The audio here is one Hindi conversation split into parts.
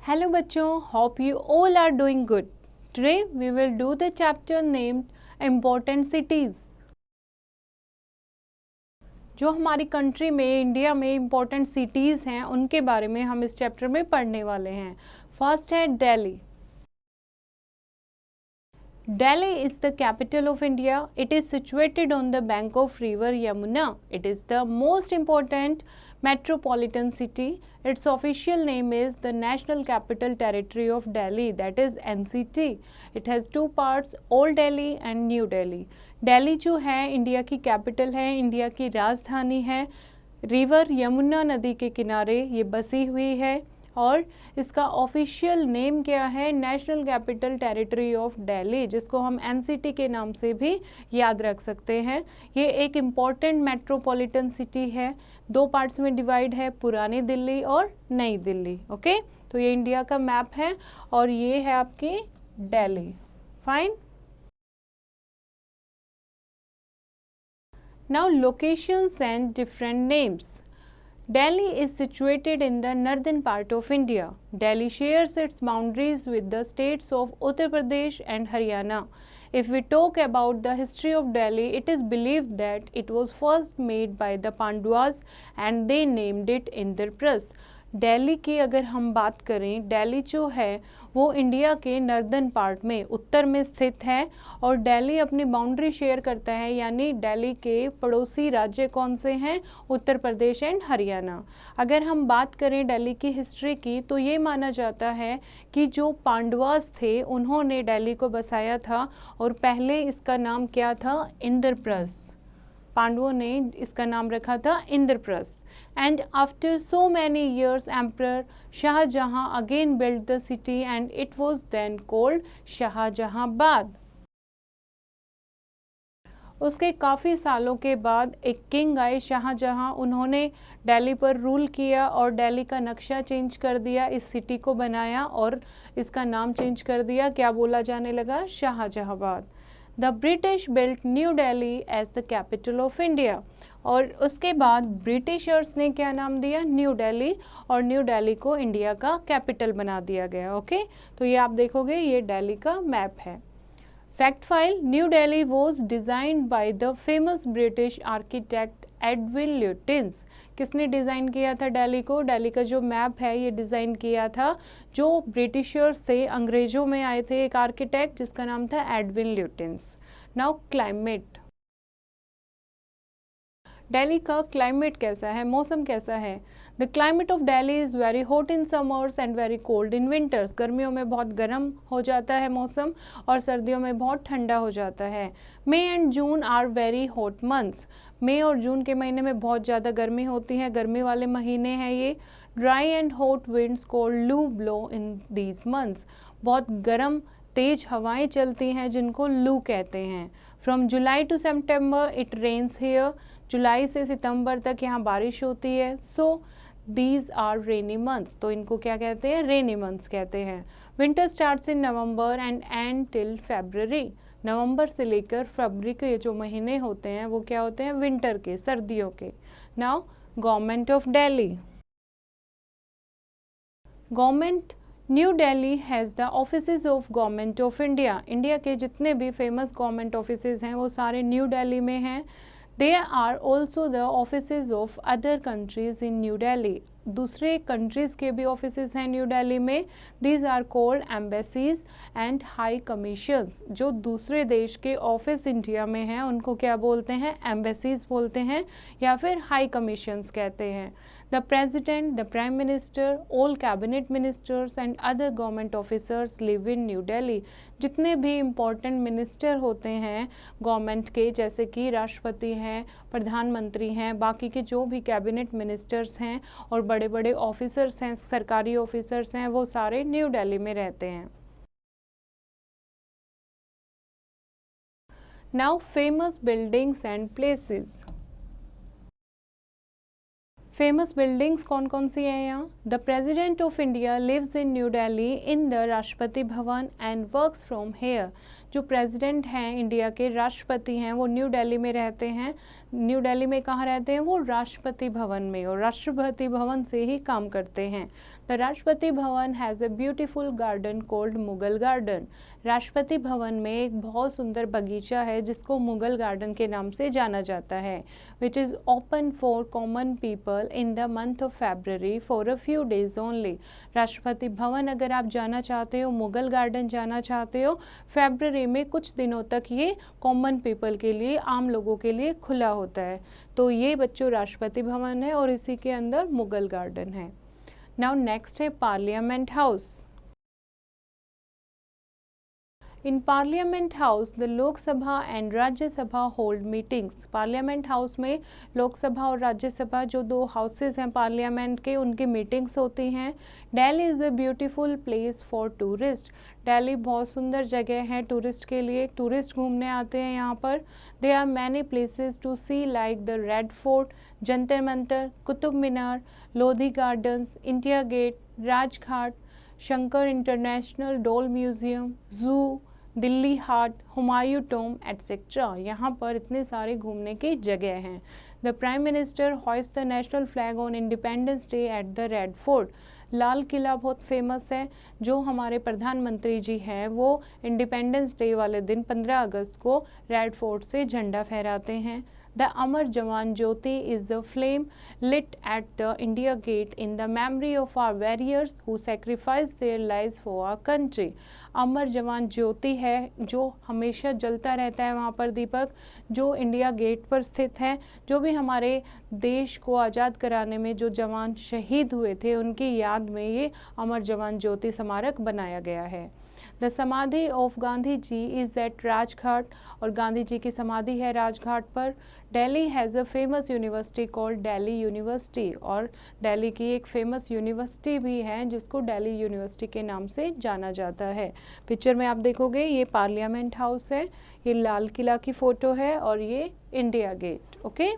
Hello बच्चों, hope you all are doing good. Today we will do the chapter named Important Cities. जो हमारी कंट्री में इंडिया में इम्पोर्टेंट सिटीज़ हैं उनके बारे में हम इस चैप्टर में पढ़ने वाले हैं. फर्स्ट है Delhi. Delhi is the capital of India. It is situated on the bank of river Yamuna. It is the most important metropolitan city. Its official name is the National Capital Territory of Delhi, that is NCT. It has two parts, Old Delhi and New Delhi. Delhi जो है इंडिया की कैपिटल है, इंडिया की राजधानी है. रिवर यमुना नदी के किनारे ये बसी हुई है और इसका ऑफिशियल नेम क्या है? National capital territory of Delhi, जिसको हम एनसीटी के नाम से भी याद रख सकते हैं. ये एक इम्पॉर्टेंट मेट्रोपॉलिटन सिटी है. दो पार्ट्स में डिवाइड है, पुरानी दिल्ली और नई दिल्ली. ओके, तो ये इंडिया का मैप है और ये है आपकी Delhi. Fine. Now locations and different names. Delhi is situated in the northern part of India. Delhi shares its boundaries with the states of Uttar Pradesh and Haryana. If we talk about the history of Delhi, it is believed that it was first made by the Pandavas and they named it Indraprasth. Delhi की अगर हम बात करें, दिल्ली जो है वो इंडिया के नॉर्दर्न पार्ट में उत्तर में स्थित है और दिल्ली अपनी बाउंड्री शेयर करता है, यानी दिल्ली के पड़ोसी राज्य कौन से हैं? उत्तर प्रदेश एंड हरियाणा. अगर हम बात करें दिल्ली की हिस्ट्री की तो ये माना जाता है कि जो पांडवास थे उन्होंने दिल्ली को बसाया था और पहले इसका नाम क्या था? इंद्रप्रस्थ. पांडवों ने इसका नाम रखा था Indraprastha. And after so many years emperor Shahjahan again build the city and it was then called Shahjahanabad. उसके काफ़ी सालों के बाद एक किंग आए शाहजहां, उन्होंने दिल्ली पर रूल किया और दिल्ली का नक्शा चेंज कर दिया, इस सिटी को बनाया और इसका नाम चेंज कर दिया. क्या बोला जाने लगा? Shahjahanabad. The British built new Delhi as the capital of India. और उसके बाद ब्रिटिशर्स ने क्या नाम दिया? न्यू दिल्ली, और न्यू दिल्ली को इंडिया का कैपिटल बना दिया गया. ओके, तो ये आप देखोगे ये दिल्ली का मैप है. Fact file. New Delhi was designed by the famous British architect Edwin Lutyens. किसने डिज़ाइन किया था दिल्ली को? दिल्ली का जो मैप है ये डिज़ाइन किया था जो ब्रिटिशर्स थे, अंग्रेजों में आए थे, एक आर्किटेक्ट जिसका नाम था Edwin Lutyens. Now climate. Delhi का क्लाइमेट कैसा है? मौसम कैसा है? The climate of Delhi is very hot in summers and very cold in winters. गर्मियों में बहुत गर्म हो जाता है मौसम और सर्दियों में बहुत ठंडा हो जाता है. May and June are very hot months. मई और जून के महीने में बहुत ज़्यादा गर्मी होती है, गर्मी वाले महीने हैं ये. Dry and hot winds called लू ब्लो इन दीज मंथ्स. बहुत गर्म तेज हवाएं चलती हैं जिनको लू कहते हैं. From July to September it rains here. जुलाई से सितंबर तक यहाँ बारिश होती है. So these are rainy months. तो इनको क्या कहते हैं? रेनी मंथ्स कहते हैं. Winter starts in November and end till February. नवंबर से लेकर फरवरी के जो महीने होते हैं वो क्या होते हैं? विंटर के, सर्दियों के. Now government of Delhi. Government new Delhi has the offices of government of India. India के जितने भी फेमस गवर्नमेंट ऑफिसेज हैं वो सारे न्यू दिल्ली में हैं. There are also the offices of other countries in New Delhi. दूसरे कंट्रीज़ के भी ऑफिसेज हैं न्यू दिल्ली में. These are called embassies and high commissions. जो दूसरे देश के ऑफिस इंडिया में हैं उनको क्या बोलते हैं? एम्बेसीज बोलते हैं या फिर हाई कमीशंस कहते हैं. The President, the Prime Minister, all cabinet ministers and other government officers live in New Delhi. जितने भी इम्पोर्टेंट मिनिस्टर होते हैं गवर्नमेंट के, जैसे कि राष्ट्रपति हैं, प्रधानमंत्री हैं, बाकी के जो भी कैबिनेट मिनिस्टर्स हैं और बड़े बड़े ऑफिसर्स हैं, सरकारी ऑफिसर्स हैं, वो सारे न्यू दिल्ली में रहते हैं. Now famous buildings and places. Famous buildings कौन कौन सी हैं यहाँ? The president of India lives in new Delhi in the Rashtrapati Bhavan and works from here. जो प्रेसिडेंट हैं इंडिया के, राष्ट्रपति हैं, वो न्यू दिल्ली में रहते हैं। न्यू दिल्ली में कहाँ रहते हैं? वो राष्ट्रपति भवन में, और राष्ट्रपति भवन से ही काम करते हैं। द राष्ट्रपति भवन has a beautiful garden called Mughal garden. Rashtrapati Bhavan में एक बहुत सुंदर बगीचा है जिसको मुगल गार्डन के नाम से जाना जाता है, which is open for common people in the month of February for a few days only. Rashtrapati Bhavan अगर आप जाना चाहते हो, मुगल गार्डन जाना चाहते हो, फरवरी में कुछ दिनों तक ये कॉमन पीपल के लिए, आम लोगों के लिए खुला होता है। तो ये बच्चों राष्ट्रपति भवन है और इसी के अंदर मुगल गार्डन है। नाउ नेक्स्ट है parliament house. In Parliament House, the Lok Sabha and Rajya Sabha hold meetings. Parliament House में लोकसभा और राज्यसभा जो दो हाउसेस हैं पार्लियामेंट के, उनकी मीटिंग्स होती हैं। Delhi is a beautiful place for tourist. Delhi बहुत सुंदर जगह है टूरिस्ट के लिए, टूरिस्ट घूमने आते हैं यहाँ पर। There are many places to see like the Red Fort, Jantar Mantar, Qutub Minar, Lodhi Gardens, India Gate, Rajghat, Shankar International Doll Museum, zoo, Delhi Haat, Humayun tomb etcetera. यहाँ पर इतने सारे घूमने की जगह हैं। The prime minister hoist the national flag on Independence Day at the Red Fort. Lal Qila बहुत फेमस है। जो हमारे प्रधानमंत्री जी हैं वो इंडिपेंडेंस डे वाले दिन 15 अगस्त को रेड फोर्ट से झंडा फहराते हैं। The Amar Jawan Jyoti is a flame lit at the India Gate in the memory of our warriors who sacrificed their lives for our country. अमर जवान ज्योति है जो हमेशा जलता रहता है वहाँ पर दीपक, जो इंडिया गेट पर स्थित है। जो भी हमारे देश को आज़ाद कराने में जो जवान शहीद हुए थे उनकी याद में ये अमर जवान ज्योति स्मारक बनाया गया है। The samadhi of Gandhi ji is at Rajghat, और गांधी जी की समाधि है राजघाट पर। Delhi has a famous university called Delhi university, और दिल्ली की एक फेमस यूनिवर्सिटी भी है जिसको दिल्ली यूनिवर्सिटी के नाम से जाना जाता है। पिक्चर में आप देखोगे ये पार्लियामेंट हाउस है, ये लाल किला की फ़ोटो है और ये India gate. Okay,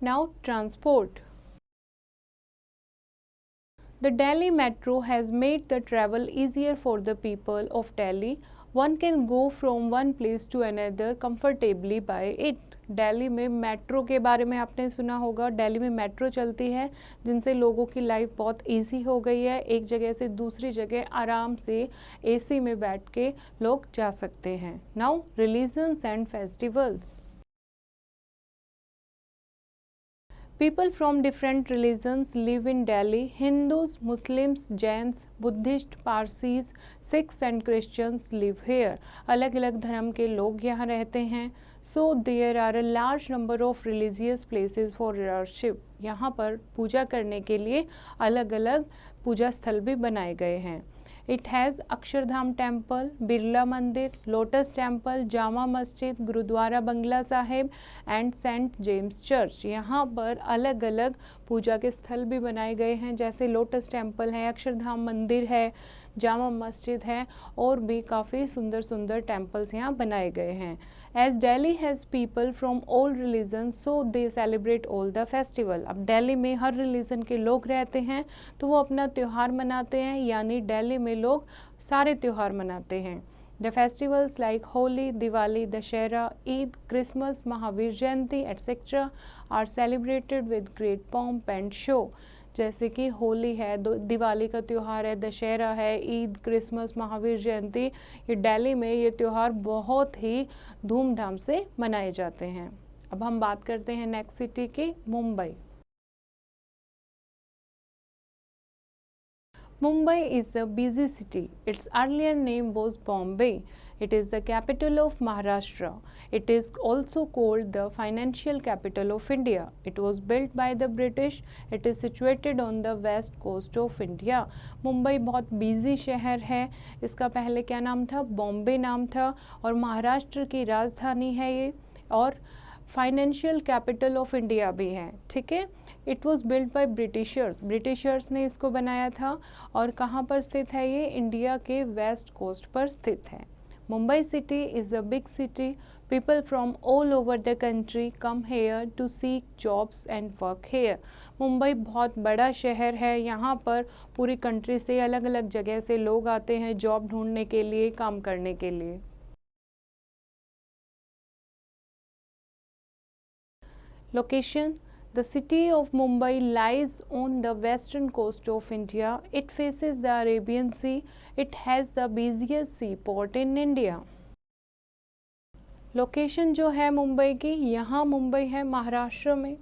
now transport. The Delhi Metro has made the travel easier for the people of Delhi. One can go from one place to another comfortably by it. Delhi में मेट्रो के बारे में आपने सुना होगा। दिल्ली में मेट्रो चलती है जिनसे लोगों की लाइफ बहुत इजी हो गई है। एक जगह से दूसरी जगह आराम से एसी में बैठ के लोग जा सकते हैं। Now religions and festivals. People from different religions live in Delhi. Hindus, Muslims, Jains, Buddhists, Parsis, Sikhs and Christians live here. अलग अलग धर्म के लोग यहाँ रहते हैं। So there are a large number of religious places for worship. यहाँ पर पूजा करने के लिए अलग अलग पूजा स्थल भी बनाए गए हैं। It has Akshardham temple, Birla Mandir, Lotus Temple, Jama Masjid, Gurudwara Bangla Sahib and Saint James Church. यहाँ पर अलग अलग पूजा के स्थल भी बनाए गए हैं, जैसे लोटस टेम्पल है, अक्षरधाम मंदिर है, जामा मस्जिद है, और भी काफ़ी सुंदर सुंदर टेम्पल्स यहाँ बनाए गए हैं। As Delhi has people from all religion so they celebrate all the festival. अब दिल्ली में हर रिलीजन के लोग रहते हैं तो वो अपना त्यौहार मनाते हैं, यानी दिल्ली में लोग सारे त्यौहार मनाते हैं। The festivals like Holi, Diwali, Dussehra, Eid, Christmas, Mahavir Jayanti etcetera are celebrated with great pomp and show. जैसे कि होली है, दिवाली का त्यौहार है, दशहरा है, ईद, क्रिसमस, महावीर जयंती, ये दिल्ली में ये त्यौहार बहुत ही धूमधाम से मनाए जाते हैं। अब हम बात करते हैं नेक्स्ट सिटी की, Mumbai. Mumbai is a busy city. Its earlier name was Bombay. It is the capital of Maharashtra. It is also called the financial capital of India. It was built by the British. It is situated on the west coast of India. Mumbai बहुत बिजी शहर है। इसका पहले क्या नाम था? बॉम्बे नाम था, और महाराष्ट्र की राजधानी है ये, और फाइनेंशियल कैपिटल ऑफ इंडिया भी है। ठीक है, it was build by Britishers ने इसको बनाया था। और कहाँ पर स्थित है ये? इंडिया के वेस्ट कोस्ट पर स्थित है। Mumbai city is a big city. People from all over the country come here to seek jobs and work here. Mumbai बहुत बड़ा शहर है, यहाँ पर पूरी कंट्री से अलग अलग जगह से लोग आते हैं जॉब ढूंढने के लिए, काम करने के लिए. Location. The city of Mumbai lies on the western coast of India. It faces the Arabian Sea. It has the busiest seaport in India. Location जो है मुंबई की, यहाँ मुंबई है महाराष्ट्र में.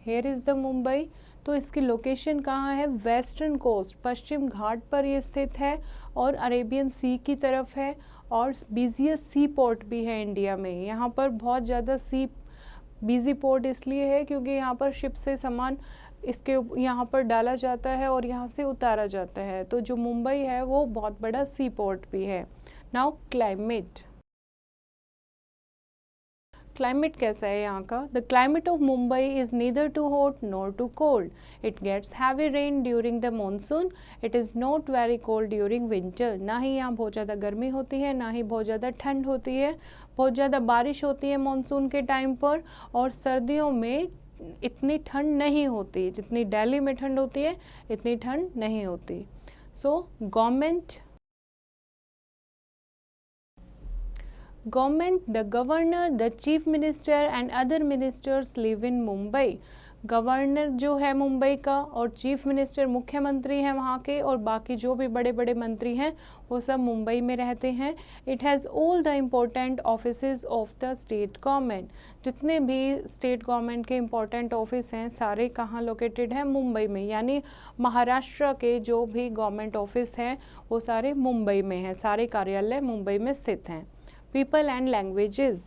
Here is the Mumbai. तो इसकी लोकेशन कहाँ है? वेस्टर्न कोस्ट, पश्चिम घाट पर ये स्थित है और अरेबियन सी की तरफ है और बिजिएस्ट सी पोर्ट भी है इंडिया में. यहाँ पर बहुत ज़्यादा बिजी पोर्ट इसलिए है क्योंकि यहाँ पर शिप से सामान इसके यहाँ पर डाला जाता है और यहाँ से उतारा जाता है. तो जो मुंबई है वो बहुत बड़ा सी पोर्ट भी है. Now climate. क्लाइमेट कैसा है यहाँ का? The climate of Mumbai is neither too hot nor too cold. It gets heavy rain during the monsoon. It is not very cold during winter. ना ही यहाँ बहुत ज़्यादा गर्मी होती है, ना ही बहुत ज़्यादा ठंड होती है. बहुत ज़्यादा बारिश होती है मानसून के टाइम पर और सर्दियों में इतनी ठंड नहीं होती. जितनी दिल्ली में ठंड होती है इतनी ठंड नहीं होती. सो Government, the governor, the chief minister and other ministers live in Mumbai. Governor जो है मुंबई का और चीफ मिनिस्टर मुख्यमंत्री हैं वहाँ के और बाकी जो भी बड़े बड़े मंत्री हैं वो सब मुंबई में रहते हैं. It has all the important offices of the state government. जितने भी स्टेट गवर्नमेंट के इम्पोर्टेंट ऑफिस हैं सारे कहाँ लोकेटेड हैं? मुंबई में. यानी महाराष्ट्र के जो भी गवर्नमेंट ऑफिस हैं वो सारे मुंबई में हैं. सारे कार्यालय मुंबई में स्थित हैं. People and languages.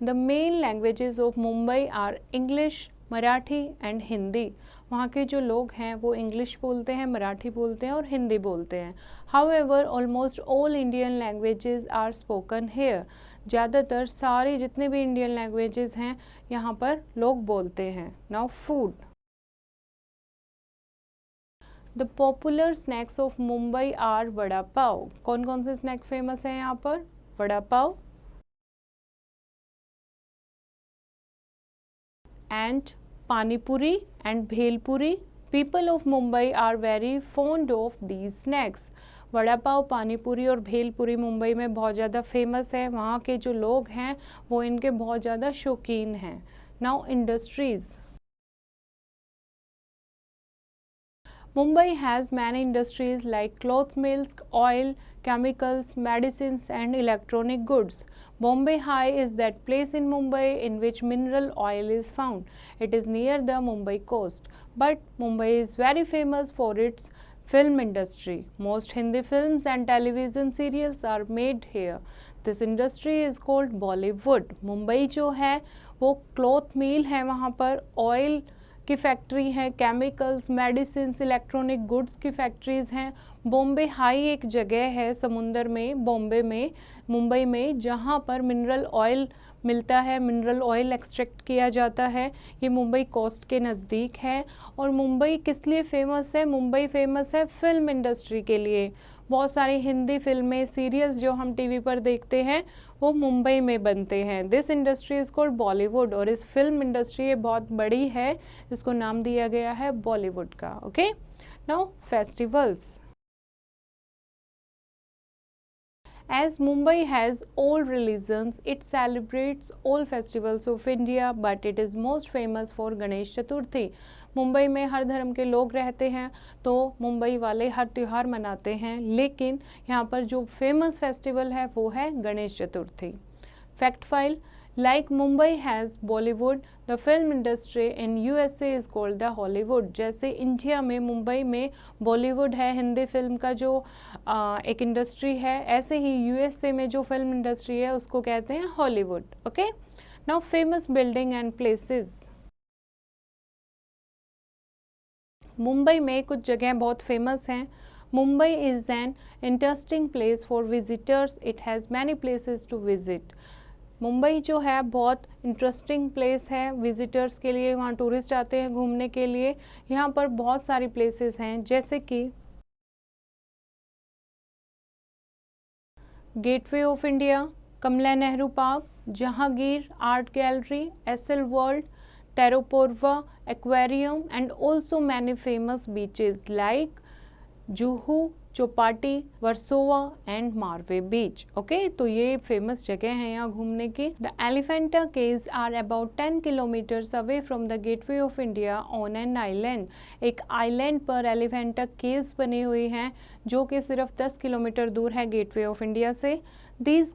The main languages of Mumbai are English, Marathi and Hindi. वहाँ के जो लोग हैं वो इंग्लिश बोलते हैं, मराठी बोलते हैं और हिंदी बोलते हैं. However, almost all Indian languages are spoken here. ज़्यादातर सारे जितने भी इंडियन लैंग्वेजेस हैं यहाँ पर लोग बोलते हैं. Now food. The popular snacks of Mumbai are vada pav. कौन कौन से स्नैक फेमस हैं यहाँ पर? Vada pav and panipuri and bhelpuri. People of Mumbai are very fond of these snacks. Vada pav, panipuri और भेलपुरी मुंबई में बहुत ज़्यादा फेमस है. वहाँ के जो लोग हैं वो इनके बहुत ज़्यादा शौकीन हैं. Now industries. Mumbai has many industries like cloth mills, oil, chemicals, medicines and electronic goods. Bombay High is that place in Mumbai in which mineral oil is found. It is near the Mumbai coast. But Mumbai is very famous for its film industry. Most Hindi films and television serials are made here. This industry is called Bollywood. Mumbai जो है वो cloth mill है, वहाँ पर oil की फैक्ट्री हैं, केमिकल्स, मेडिसिन्स, इलेक्ट्रॉनिक गुड्स की फैक्ट्रीज़ हैं. बॉम्बे हाई एक जगह है समुंदर में बॉम्बे में, मुंबई में, जहाँ पर मिनरल ऑयल मिलता है, मिनरल ऑयल एक्सट्रैक्ट किया जाता है. ये मुंबई कोस्ट के नज़दीक है. और मुंबई किस लिए फेमस है? मुंबई फेमस है फिल्म इंडस्ट्री के लिए. बहुत सारी हिंदी फिल्में, सीरियल्स जो हम टीवी पर देखते हैं वो मुंबई में बनते हैं. This industry is called Bollywood. और इस फिल्म इंडस्ट्री ये बहुत बड़ी है, इसको नाम दिया गया है बॉलीवुड का. Okay. Now festivals. As Mumbai has all religions, it celebrates all festivals of India, but it is most famous for Ganesh Chaturthi. Mumbai में हर धर्म के लोग रहते हैं तो मुंबई वाले हर त्यौहार मनाते हैं, लेकिन यहाँ पर जो फेमस फेस्टिवल है वो है Ganesh Chaturthi. Fact file. Like Mumbai has Bollywood, the film industry in USA is called the Hollywood. जैसे इंडिया में मुंबई में बॉलीवुड है, हिंदी फिल्म का जो एक इंडस्ट्री है, ऐसे ही यूएसए में जो फिल्म इंडस्ट्री है उसको कहते हैं Hollywood. Okay. Now famous building and places. Mumbai में कुछ जगह बहुत फेमस हैं. Mumbai is an interesting place for visitors. It has many places to visit. Mumbai जो है बहुत इंटरेस्टिंग प्लेस है विजिटर्स के लिए. वहाँ टूरिस्ट आते हैं घूमने के लिए. यहाँ पर बहुत सारी प्लेसेस हैं जैसे कि Gateway of India, Kamala Nehru Park, Jahangir Art Gallery, SL World, Taraporewala aquarium, and also many famous beaches like Juhu, Chowpatty, Versova and Marve beach. Okay, तो ये फेमस जगह हैं यहाँ घूमने की। The Elephanta caves are about 10 kilometres away from the Gateway of India on an island. एक आइलैंड पर एलिफेंटा केव्स बनी हुई हैं जो कि सिर्फ 10 किलोमीटर दूर है गेटवे ऑफ इंडिया से। These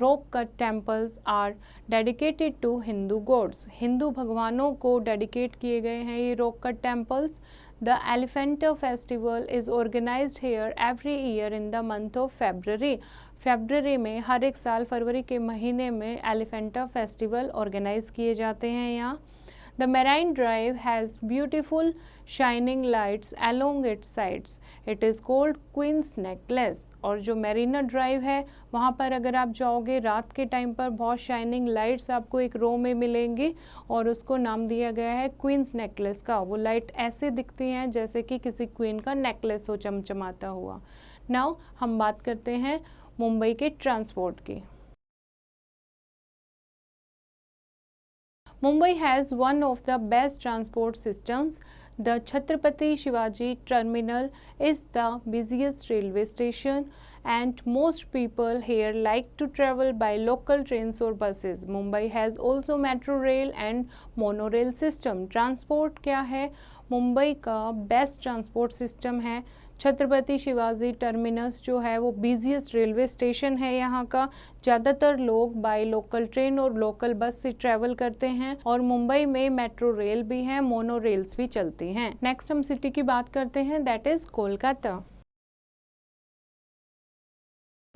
rock cut temples are dedicated to Hindu gods. Hindu भगवानों को डेडिकेट किए गए हैं ये rock cut temples. The Elephanta festival is organized here every year in the month of February. February में हर एक साल फरवरी के महीने में एलिफेंटा फेस्टिवल ऑर्गेनाइज किए जाते हैं यहाँ। The Marine Drive has beautiful shining lights along its sides. It is called Queen's Necklace. और जो मेरीना ड्राइव है वहाँ पर अगर आप जाओगे रात के टाइम पर बहुत शाइनिंग लाइट्स आपको एक रो में मिलेंगी और उसको नाम दिया गया है क्वींस नेकलेस का। वो लाइट ऐसे दिखती हैं जैसे कि किसी क्वीन का नेकलेस हो चमचमाता हुआ। नाउ हम बात करते हैं मुंबई के ट्रांसपोर्ट की। Mumbai has one of the best transport systems. The Chhatrapati Shivaji Terminal is the busiest railway station and most people here like to travel by local trains or buses. Mumbai has also metro rail and monorail system. Transport क्या है? मुंबई का बेस्ट ट्रांसपोर्ट सिस्टम है। छत्रपति शिवाजी टर्मिनस जो है वो बिजिएस्ट रेलवे स्टेशन है यहाँ का। ज़्यादातर लोग बाय लोकल ट्रेन और लोकल बस से ट्रैवल करते हैं और मुंबई में मेट्रो रेल भी हैं, मोनो रेल्स भी चलती हैं। नेक्स्ट हम सिटी की बात करते हैं, that is Kolkata.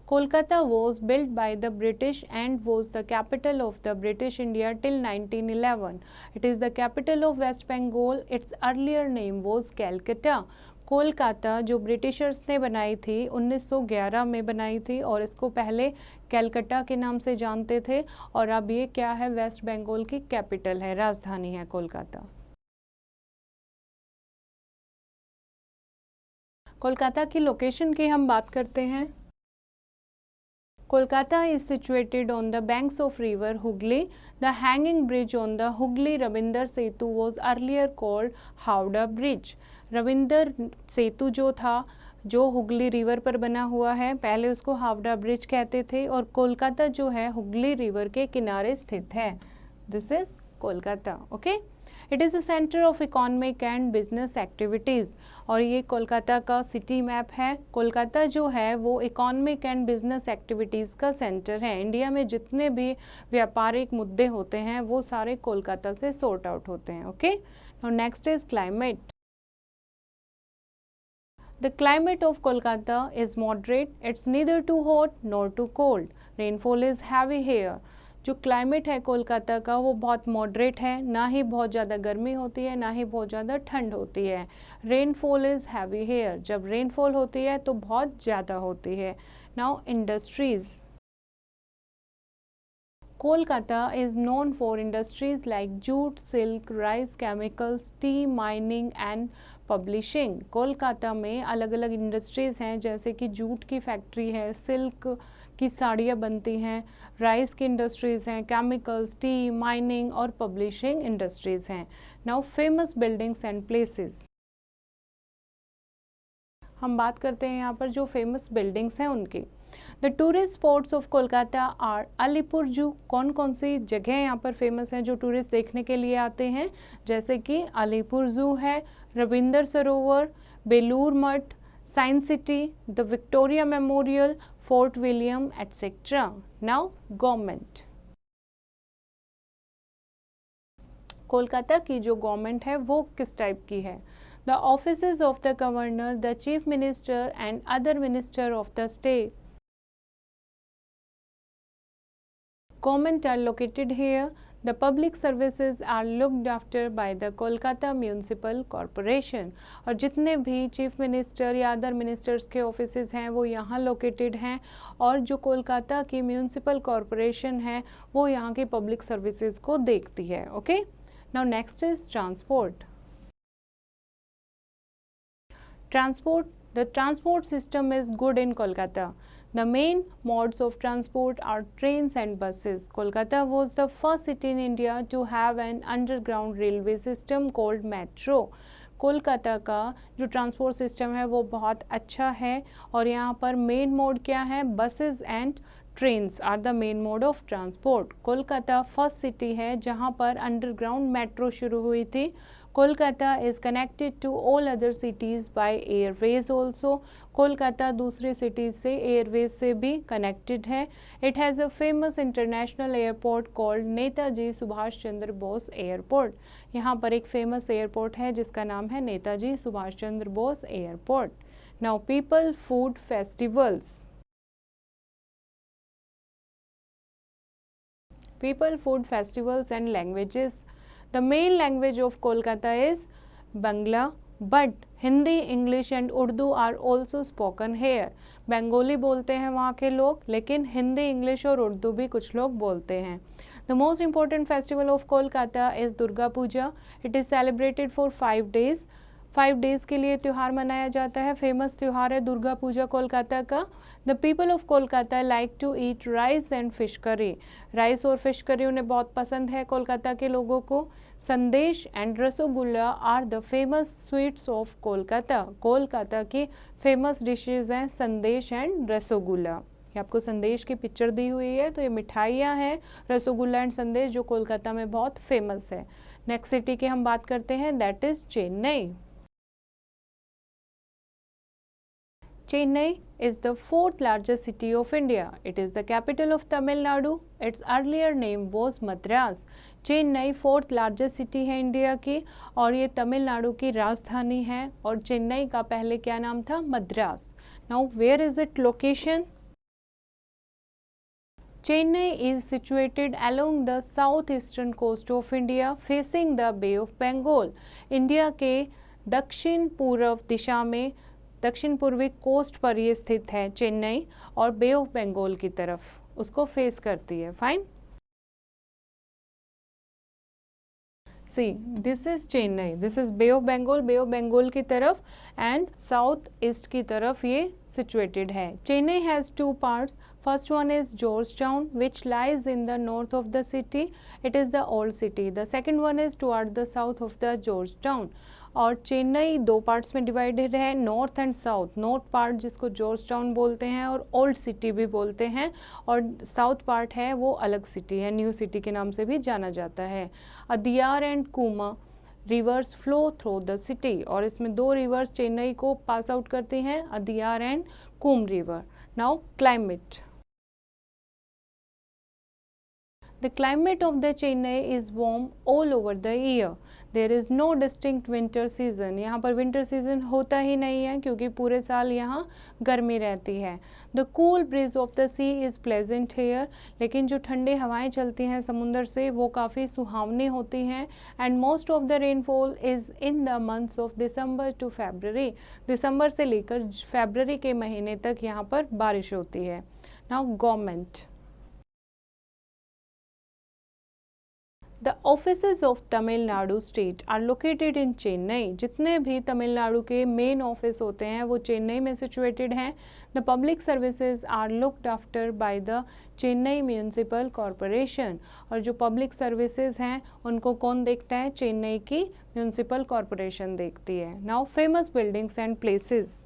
Kolkata was built by the British and was the capital of the British India till 1911. It is the capital of West Bengal. Its earlier name was Calcutta. Kolkata जो ब्रिटिशर्स ने बनाई थी 1911 में बनाई थी और इसको पहले कैलकटा के नाम से जानते थे और अब ये क्या है, वेस्ट बंगाल की कैपिटल है, राजधानी है कोलकाता। कोलकाता की लोकेशन की हम बात करते हैं। Kolkata is situated on the banks of river Hooghly. The hanging bridge on the Hooghly-Rabindra Setu was earlier called Howrah Bridge. Ravinder सेतु जो था जो हुगली रिवर पर बना हुआ है पहले उसको हावड़ा ब्रिज कहते थे और कोलकाता जो है हुगली रिवर के किनारे स्थित है। This is Kolkata. Okay, it is a centre of economic and business activities और ये कोलकाता का सिटी मैप है। कोलकाता जो है वो इकोनॉमिक एंड बिजनेस एक्टिविटीज़ का सेंटर है। इंडिया में जितने भी व्यापारिक मुद्दे होते हैं वो सारे कोलकाता से सॉर्ट आउट होते हैं। Okay, now next is climate. The climate of Kolkata is moderate. It's neither too hot nor too cold. Rainfall is heavy here. जो क्लाइमेट है कोलकाता का वो बहुत मॉडरेट है, ना ही बहुत ज़्यादा गर्मी होती है ना ही बहुत ज़्यादा ठंड होती है। रेनफॉल इज़ हैवी हेयर, जब रेनफॉल होती है तो बहुत ज़्यादा होती है। Now industries. Kolkata is known for industries like jute, silk, rice, chemicals, tea, mining and publishing. Kolkata में अलग अलग इंडस्ट्रीज़ हैं जैसे कि जूट की फैक्ट्री है, सिल्क की साड़ियाँ बनती हैं, राइस की इंडस्ट्रीज़ हैं, केमिकल्स, टी, माइनिंग और पब्लिशिंग इंडस्ट्रीज़ हैं। Now famous buildings and places. हम बात करते हैं यहाँ पर जो फेमस बिल्डिंग्स हैं उनकी। The tourist spots of Kolkata are Alipur zoo. कौन कौन सी जगह यहाँ पर फेमस हैं जो टूरिस्ट देखने के लिए आते हैं, जैसे कि अलीपुर जू है, रविंद्र सरोवर, Belur Math, science city, the Victoria memorial, fort William etcetera. Now government. Kolkata की जो गवर्नमेंट है वो किस टाइप की है? The offices of the governor, the chief minister and other minister of the state government are located here. The public services are looked after by the Kolkata Municipal Corporation. और जितने भी चीफ मिनिस्टर या अदर मिनिस्टर्स के ऑफिसेज हैं वो यहाँ लोकेटेड हैं और जो कोलकाता की म्यूनिसिपल कॉरपोरेशन है वो यहाँ की पब्लिक सर्विसेज को देखती है। Okay, now next is transport. The transport system is good in Kolkata. The main modes of transport are trains and buses. Kolkata was the first city in India to have an underground railway system called metro. Kolkata का जो ट्रांसपोर्ट सिस्टम है वो बहुत अच्छा है और यहाँ पर मेन मोड क्या है, buses and trains are the main mode of transport. Kolkata first city है जहाँ पर अंडरग्राउंड मेट्रो शुरू हुई थी. Kolkata is connected to all other cities by airways also. Kolkata दूसरी सिटीज़ से एयरवेज से भी कनेक्टेड है. It has a famous international airport called Netaji Subhash Chandra Bose airport. यहाँ पर एक फेमस एयरपोर्ट है जिसका नाम है Netaji Subhash Chandra Bose airport. Now people, food, festivals. People, food, festivals and languages. The main language of Kolkata is Bangla, but Hindi, English and Urdu are also spoken here. Bengali बोलते हैं वहाँ के लोग, लेकिन हिंदी, इंग्लिश और उर्दू भी कुछ लोग बोलते हैं. The most important festival of Kolkata is Durga Puja. It is celebrated for 5 days. 5 days के लिए त्यौहार मनाया जाता है. फेमस त्यौहार है दुर्गा पूजा कोलकाता का. The people of Kolkata like to eat rice and fish curry. Rice और फिश करी उन्हें बहुत पसंद है कोलकाता के लोगों को. Sandesh and rasgulla are the famous sweets of Kolkata. Kolkata की फेमस डिशेज हैं संदेश एंड रसोगुल्ला. ये आपको संदेश की पिक्चर दी हुई है, तो ये मिठाइयाँ हैं रसोगुल्ला एंड संदेश जो कोलकाता में बहुत फेमस है. नेक्स्ट सिटी की हम बात करते हैं, that is Chennai. Chennai is the 4th largest city of India. It is the capital of Tamil Nadu. Its earlier name was Madras. Chennai 4th largest city है इंडिया की और ये तमिलनाडु की राजधानी है. और चेन्नई का पहले क्या नाम था, Madras. Now where is it location? Chennai is situated along the southeastern coast of India, facing the Bay of Bengal. India के दक्षिण पूर्व दिशा में दक्षिण पूर्वी कोस्ट पर ये स्थित है चेन्नई, और बे ऑफ बंगाल की तरफ उसको फेस करती है. Fine. See this is Chennai, this is bay of Bengal की तरफ एंड साउथ ईस्ट की तरफ ये सिचुएटेड है. Chennai has 2 parts. First one is Georgetown, which lies in the north of the city. It is the old city. The second one is toward the south of the Georgetown. और चेन्नई 2 पार्ट्स में डिवाइडेड है, north and south. North part जिसको जॉर्ज टाउन बोलते हैं और ओल्ड सिटी भी बोलते हैं, और साउथ पार्ट है वो अलग सिटी है, न्यू सिटी के नाम से भी जाना जाता है. Adyar and Cooum rivers flow through the city, और इसमें 2 रिवर्स चेन्नई को पास आउट करती हैं, Adyar and Cooum river. Now climate. The climate of the Chennai is warm all over the year. There is no distinct winter season. यहाँ पर winter season होता ही नहीं है क्योंकि पूरे साल यहाँ गर्मी रहती है. The cool breeze of the sea is pleasant here. लेकिन जो ठंडी हवाएं चलती हैं समुंदर से वो काफ़ी सुहावनी होती हैं. And most of the rainfall is in the months of December to February. दिसंबर से लेकर फरवरी के महीने तक यहाँ पर बारिश होती है. Now government. The offices of Tamil Nadu state are located in Chennai. जितने भी तमिलनाडु के मेन ऑफिस होते हैं वो चेन्नई में सिचुएटेड हैं. The public services are looked after by the Chennai Municipal Corporation. और जो पब्लिक सर्विसेज हैं उनको कौन देखता है, चेन्नई की म्यूनिसिपल कॉरपोरेशन देखती है. Now famous buildings and places.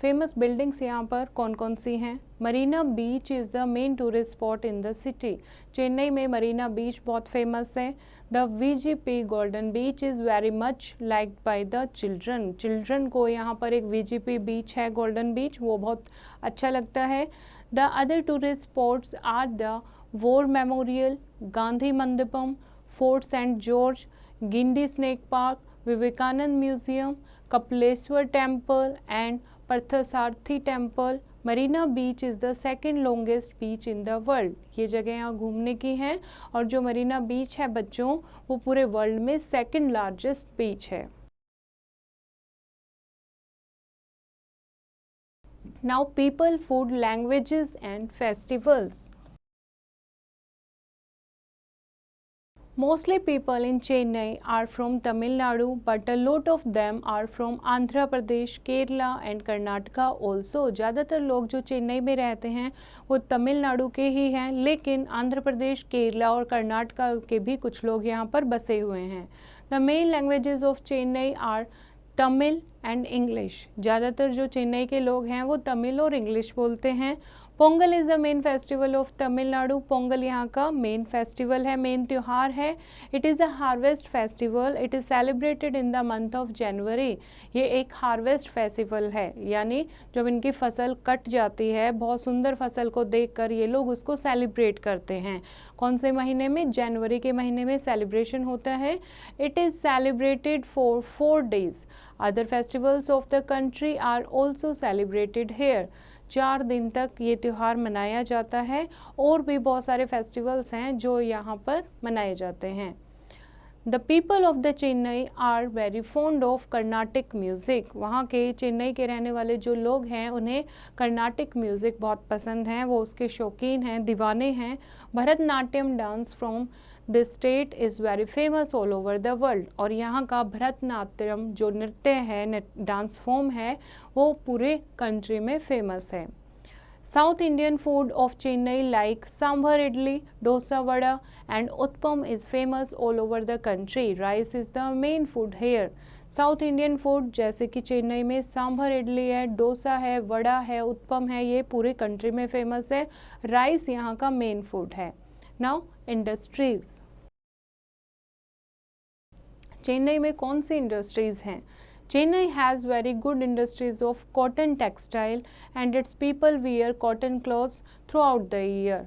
Famous buildings यहाँ पर कौन कौन सी हैं. Marina beach is the main tourist spot in the city. Chennai में मरीना बीच बहुत फेमस है. The VGP golden beach is very much liked by the children. Children को यहाँ पर एक VGP बीच है गोल्डन बीच, वो बहुत अच्छा लगता है. The other tourist spots are the war memorial, Gandhi Mandapam, fort saint George, Guindy snake park, Vivekananda museum, Kapileshwar temple and Parthasarathy temple. Marina beach is the second longest beach in the world. ये जगह यहाँ घूमने की हैं, और जो मरीना बीच है बच्चों वो पूरे वर्ल्ड में सेकेंड लार्जेस्ट बीच है. Now people, food, languages and festivals. Mostly people in Chennai are from Tamil Nadu, but a lot of them are from Andhra Pradesh, Kerala and Karnataka also. ज़्यादातर लोग जो चेन्नई में रहते हैं वो तमिलनाडु के ही हैं, लेकिन आंध्र प्रदेश, केरला और कर्नाटका के भी कुछ लोग यहाँ पर बसे हुए हैं. The main languages of Chennai are Tamil and English. ज़्यादातर जो चेन्नई के लोग हैं वो तमिल और इंग्लिश बोलते हैं. Pongal is the main festival of Tamil Nadu. Pongal यहाँ का मेन फेस्टिवल है, मेन त्यौहार है. It is a harvest festival. It is celebrated in the month of January. ये एक हार्वेस्ट फेस्टिवल है, यानी जब इनकी फसल कट जाती है, बहुत सुंदर फसल को देखकर ये लोग उसको सेलिब्रेट करते हैं. कौन से महीने में? जनवरी के महीने में सेलिब्रेशन होता है. It is celebrated for 4 days. Other festivals of the country are also celebrated here. 4 दिन तक ये त्यौहार मनाया जाता है. और भी बहुत सारे फेस्टिवल्स हैं जो यहाँ पर मनाए जाते हैं. The people of the Chennai are very fond of Carnatic music. वहाँ के चेन्नई के रहने वाले जो लोग हैं उन्हें कर्नाटिक म्यूज़िक बहुत पसंद हैं, वो उसके शौकीन हैं, दीवाने हैं. Bharatanatyam dance from this state is very famous all over the world. और यहाँ का भरतनाट्यम जो नृत्य है, डांस फॉर्म है, वो पूरे कंट्री में फेमस है. South Indian food of Chennai like sambar idli, dosa vada and utpam is famous all over the country. Rice is the main food here. South Indian food जैसे कि चेन्नई में सांभर इडली है, डोसा है, वड़ा है, उत्पम है, ये पूरे कंट्री में फेमस है. राइस यहाँ का मेन फूड है. Now industries. चेन्नई में कौन सी इंडस्ट्रीज हैं? Chennai has very good industries of cotton textile and its people wear cotton clothes throughout the year.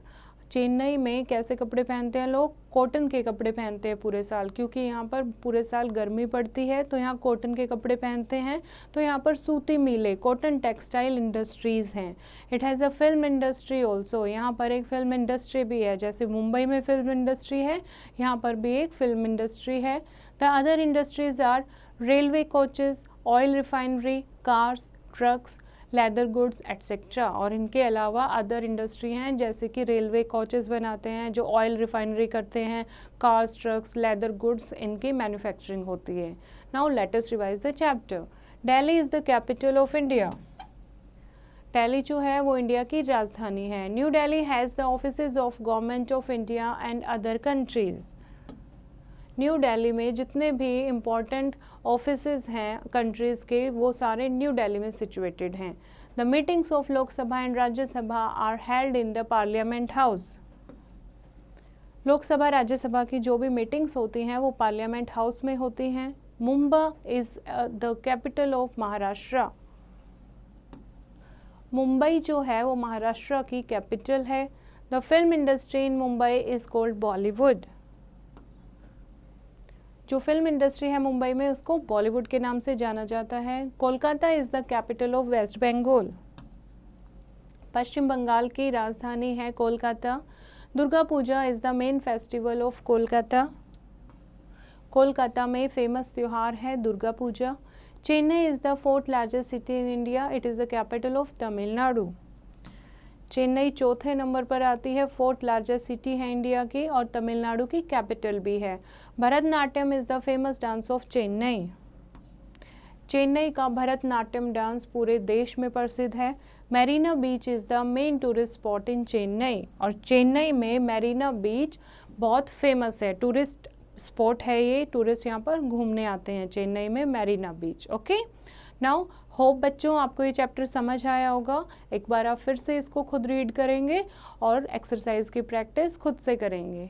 Chennai में कैसे कपड़े पहनते हैं लोग? कॉटन के कपड़े पहनते हैं पूरे साल, क्योंकि यहाँ पर पूरे साल गर्मी पड़ती है तो यहाँ कॉटन के कपड़े पहनते हैं. तो यहाँ पर सूती मिलें, कॉटन टेक्सटाइल इंडस्ट्रीज़ हैं. It has a film industry also. यहाँ पर एक फिल्म इंडस्ट्री भी है. जैसे मुंबई में फिल्म इंडस्ट्री है, यहाँ पर भी एक फिल्म इंडस्ट्री है. The other industries are railway coaches, oil refinery, cars, trucks, leather goods etcetera. और इनके अलावा अदर इंडस्ट्री हैं जैसे कि रेलवे कोचेस बनाते हैं, जो ऑयल रिफाइनरी करते हैं, कार्स, ट्रक्स, लेदर गुड्स, इनकी मैन्युफैक्चरिंग होती है. Now let us revise the chapter. Delhi is the capital of India. Delhi जो है वो इंडिया की राजधानी है. New Delhi has the offices of government of India and other countries. New Delhi में जितने भी इम्पॉर्टेंट ऑफिसेज हैं कंट्रीज़ के, वो सारे न्यू दिल्ली में सिचुएटेड हैं. The meetings of Lok Sabha and Rajya Sabha are held in the parliament house. Lok Sabha Rajya Sabha की जो भी मीटिंग्स होती हैं वो पार्लियामेंट हाउस में होती हैं. Mumbai is the capital of Maharashtra. Mumbai जो है वो महाराष्ट्र की कैपिटल है. The film industry in Mumbai is called Bollywood. जो फिल्म इंडस्ट्री है मुंबई में उसको बॉलीवुड के नाम से जाना जाता है. Kolkata is the capital of West Bengal. पश्चिम बंगाल की राजधानी है Kolkata. Durga Puja is the main festival of Kolkata. Kolkata में फेमस त्यौहार है Durga Puja. Chennai is the 4th largest city in India. It is the capital of Tamil Nadu. Chennai 4थे नंबर पर आती है, 4th लार्जेस्ट सिटी है इंडिया की और तमिलनाडु की कैपिटल भी है. Bharatanatyam is the famous dance of Chennai. Chennai का भरतनाट्यम डांस पूरे देश में प्रसिद्ध है. Marina beach is the main tourist spot in Chennai. और चेन्नई में मैरीना बीच बहुत फेमस है, टूरिस्ट स्पॉट है ये. टूरिस्ट यहाँ पर घूमने आते हैं चेन्नई में मैरीना बीच. ओके, नाउ होप बच्चों आपको ये चैप्टर समझ आया होगा. एक बार आप फिर से इसको खुद रीड करेंगे और एक्सरसाइज की प्रैक्टिस खुद से करेंगे.